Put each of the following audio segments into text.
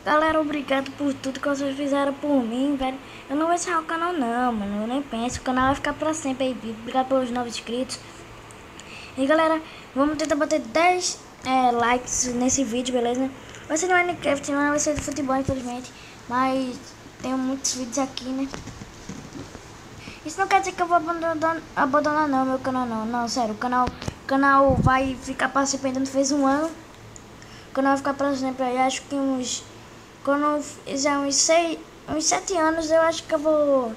Galera, obrigado por tudo que vocês fizeram por mim, velho. Eu não vou encerrar o canal não, mano. Eu nem penso. O canal vai ficar pra sempre aí, vivo. Obrigado pelos novos inscritos. E galera, vamos tentar bater 10 likes nesse vídeo, beleza? Vai ser no Minecraft, não vai ser de futebol, infelizmente. Mas tenho muitos vídeos aqui, né? Isso não quer dizer que eu vou abandonar não, meu canal não. Não, sério, o canal vai ficar pra sempre, ainda não fez um ano. O canal vai ficar pra sempre aí, acho que quando eu fizer uns 7 anos, eu acho que eu vou...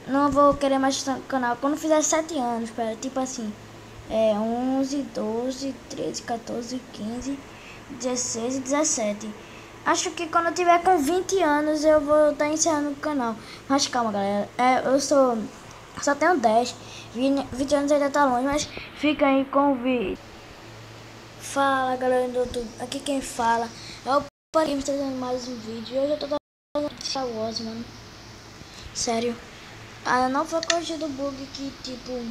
Não vou querer mais o canal. Quando fizer 7 anos, tipo assim... 11, 12, 13, 14, 15, 16 e 17. Acho que quando eu tiver com 20 anos, eu vou estar encerrando o canal. Mas calma, galera. Só tenho 10. 20 anos ainda tá longe, mas fica aí com o vídeo. Fala, galera do YouTube. Aqui quem fala é o Parim, trazendo mais um vídeo. E hoje eu tô trazendo Star Wars, mano. Sério. Não foi corrigido o bug que, tipo,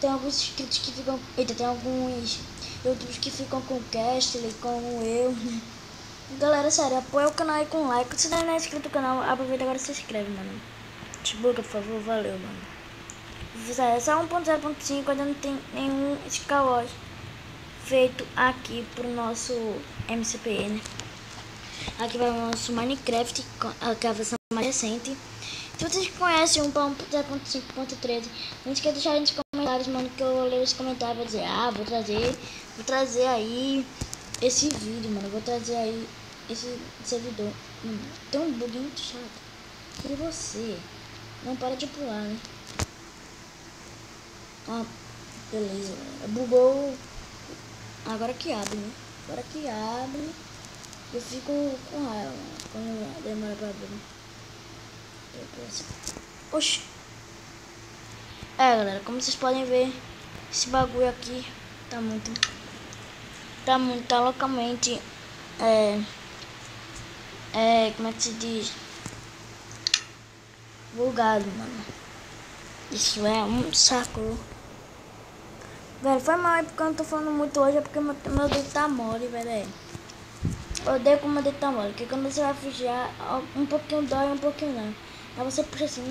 tem alguns inscritos que ficam... Eita, tem alguns youtubers que ficam com o Castley, como eu, né? Galera, sério, apoia o canal aí com like. Se não é inscrito no canal, aproveita agora e se inscreve, mano. Desbuga, por favor, valeu, mano. Sério, só 1.0.5, ainda não tem nenhum Skywars feito aqui pro nosso MCPE, né? Aqui vai o nosso Minecraft, que é a versão mais recente. Se vocês conhecem 1.0.5.13, não esqueça de deixar nos comentários, mano, que eu vou ler os comentários e vou dizer, vou trazer aí esse vídeo, mano, vou trazer aí esse servidor. Mano, tem um bug muito chato. E você não para de pular, né? Beleza, mano. Bugou. Agora que abre, né? Agora que abre, eu fico com raiva, mano, quando demora pra abrir. Oxi. Galera, como vocês podem ver, esse bagulho aqui tá loucamente como é que se diz, bugado, mano. Isso é um saco, velho. Foi mal porque eu não tô falando muito hoje, é porque meu dedo tá mole, velho. Eu odeio como meu dedo tá mole, porque quando você vai fugir, um pouquinho dói, um pouquinho não. Aí você puxa assim,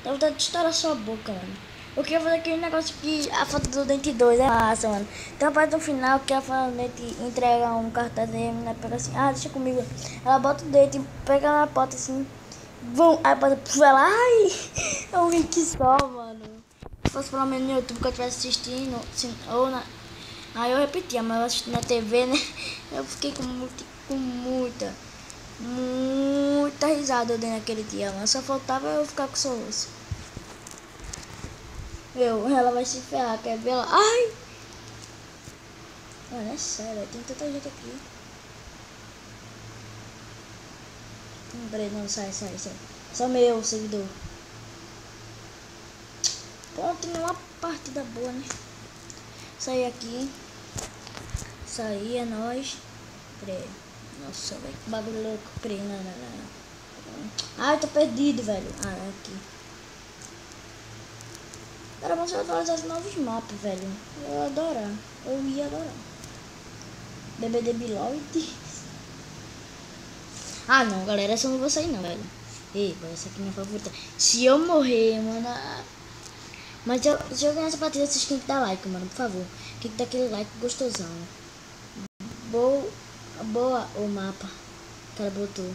dá vontade de estourar sua boca, mano. Eu queria fazer aquele negócio que a foto do Dente 2 é massa, mano. Tem uma parte no final que a foto do Dente entrega um cartaz aí, a menina pega assim, deixa comigo. Ela bota o Dente, pega na porta assim, vum, aí bota, ela, ai, é um link só, mano. Se fosse pelo menos no YouTube que eu estivesse assistindo, assim, aí eu repetia, mas eu assisti na TV, né? Eu fiquei com muita risada dentro daquele dia, mas só faltava eu ficar com soluço. Ela vai se ferrar, quer ver ela? Ai! Mano, é sério, tem tanta gente aqui. Peraí, não, sai. Só meu seguidor. Pô, tem uma partida boa, né? Sair aqui. Sair, é nóis. Peraí. Nossa, velho, que bagulho louco. Peraí, não. Eu tô perdido, velho. Aqui. Cara, vamos atualizar os novos mapas, velho. Eu ia adorar. BBD Beloit. Não, galera, essa eu não vou sair não, velho. Ei, essa aqui é minha favorita. Se eu morrer, mano... Mas se eu ganhar essa partida, vocês têm que dar like, mano, por favor. Tem que dar aquele like gostosão. Boa o mapa que ela botou.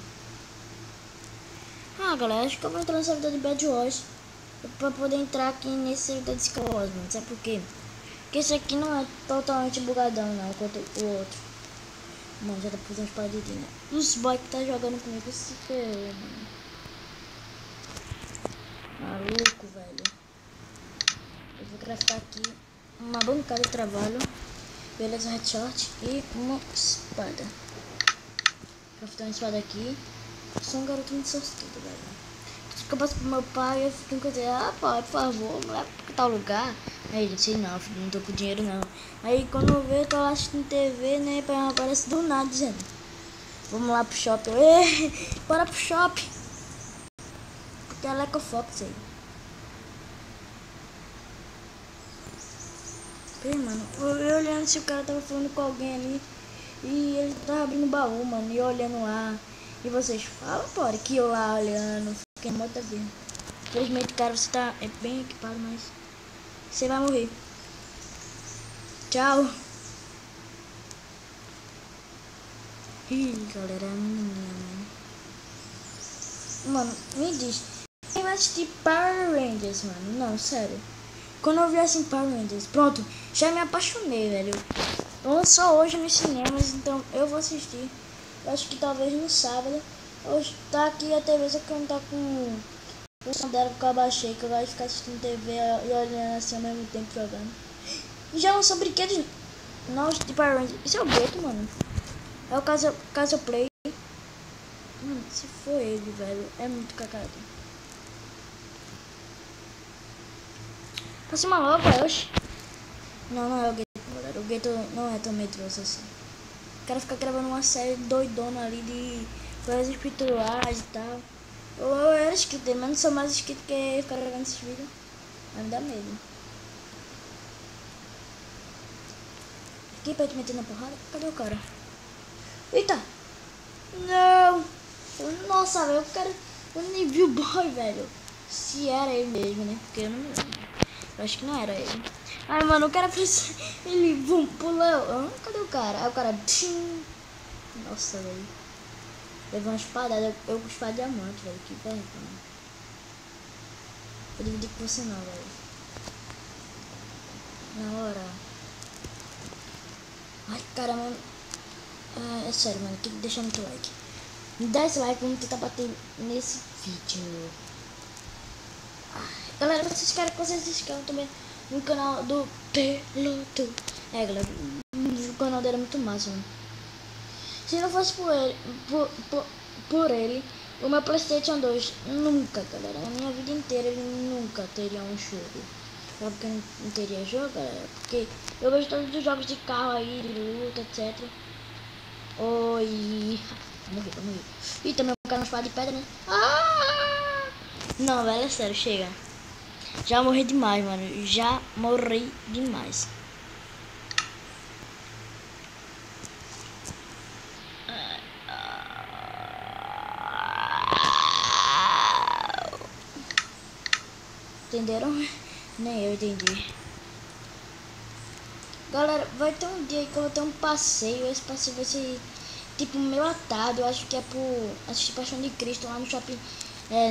Galera, acho que eu vou entrar no servidor de Bad Wars pra poder entrar aqui nesse servidor de Skywars, mano. Sabe por quê? Porque esse aqui não é totalmente bugadão, não, quanto o outro. Mano, já tá fazendo umas paradinhas. Os boys que tá jogando comigo se ferrou, mano. Maluco, velho. Eu vou craftar aqui uma bancada de trabalho. Beleza, headshot e uma espada. Craftar uma espada aqui. Sou um garoto muito sortudo, velho. Tudo que eu passo pro meu pai, eu fico com pai, por favor, não é pra tal lugar. Aí ele disse, não, filho, não tô com dinheiro não. Aí quando eu vejo, eu tô lá assistindo TV, né, pai aparece do nada dizendo, vamos lá pro shopping. Bora pro shopping. Porque é Leco Fox aí. Mano, eu olhando se o cara tava falando com alguém ali. E ele tava abrindo o baú, mano, e olhando lá. E vocês falam, pô, que eu lá olhando, fiquei morta vendo. Infelizmente, cara, você tá bem equipado, mas você vai morrer. Tchau. Ih, galera, é a menininha, mano. Mano, me diz, quem vai assistir Power Rangers, mano? Não, sério. Quando eu vi assim Power Rangers, pronto, já me apaixonei, velho. Lançou hoje nos cinemas, então eu vou assistir. Eu acho que talvez no sábado. Hoje tá aqui a TV, só que eu não tá com o som dela que eu abaixei, que eu gosto de ficar assistindo TV e olhando assim ao mesmo tempo jogando. E já lançou brinquedos novos de Power Rangers. Isso é o Beto, mano. É o Casa Play. Mano, se for ele, velho, é muito cacado. Aproxima logo, oxe. Não, não é o Gueto, galera. O Gueto não é tão medroso assim. O cara fica gravando uma série doidona ali de coisas espirituais e tal. Eu era inscrito, mas não sou mais inscrito que ficar gravando esses vídeos. Mas me dá medo. Fiquei pra te meter na porrada? Cadê o cara? Eita! Não! Nossa, velho, o cara. Eu nem vi o boy, velho. Se era ele mesmo, né? Porque eu não me lembro. Eu acho que não era ele. Ai, mano, o cara fez. Ele pulou. Cadê o cara? Aí o cara. Tchim. Nossa, velho. Levou uma espadada. Eu com espada diamante, velho. Que vergonha. Eu dividir com você não, velho. Na hora. Ai, caramba. É sério, mano. Tem que deixar muito like. Me dá esse like, vamos tentar bater nesse vídeo. Galera, vocês querem que vocês se inscrevam também no canal do Peloto. É, galera, o canal dele é muito massa, mano. Se não fosse por ele, o meu PlayStation 2 nunca, galera, na minha vida inteira ele nunca teria um jogo. Sabe porque não teria jogo, galera? Porque eu vejo todos os jogos de carro aí, de luta, etc. Oi. Morri. E também o canal espada de pedra, né? Ah! Não, velho, é sério, chega. Já morri demais, mano. Já morri demais. Entenderam? Nem eu entendi. Galera, vai ter um dia que eu vou ter um passeio. Esse passeio vai ser tipo meio atado. Eu acho que é por assistir Paixão de Cristo lá no shopping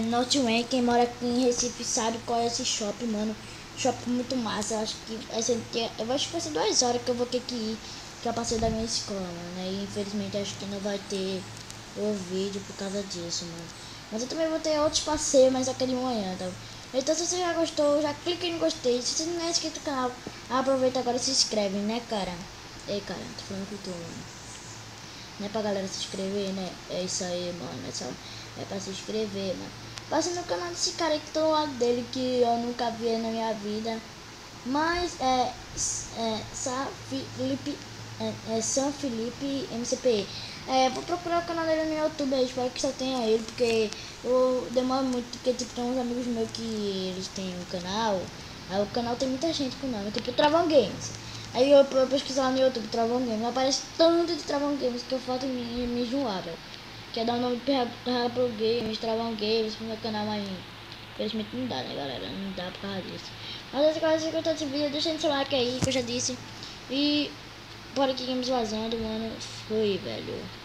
Northway. Quem mora aqui em Recife sabe qual é esse shopping, mano. Shopping muito massa. Eu acho que vai ser, eu acho que vai ser 2 horas que eu vou ter que ir, que é o passeio da minha escola, mano. E infelizmente acho que não vai ter o vídeo por causa disso, mano. Mas eu também vou ter outros passeios, mas aquele de manhã, tá? Então se você já gostou, já clica em gostei. Se você não é inscrito no canal, aproveita agora e se inscreve, né, cara? Ei, cara, tô falando com tu, mano. Não é pra galera se inscrever, né? É isso aí, mano. É pra se inscrever, mano. Passa no canal desse cara aí que tô do lado dele, que eu nunca vi na minha vida. Mas São Felipe MCP. Vou procurar o canal dele no YouTube aí, espero que só tenha ele, porque eu demoro muito, porque tipo, tem uns amigos meus que eles têm um canal, aí o canal tem muita gente com o nome, tipo Travão Games. Aí eu pesquiso lá no YouTube, Travão Games, aparece tanto de Travão Games que eu falto me enjoar, velho. Quer dar o nome pro Games, Travão Games pro meu canal, mas infelizmente não dá, né, galera, não dá por causa disso. Mas se gostou desse vídeo, deixa seu like aí, que eu já disse, e bora aqui Games vazando, mano, foi, velho.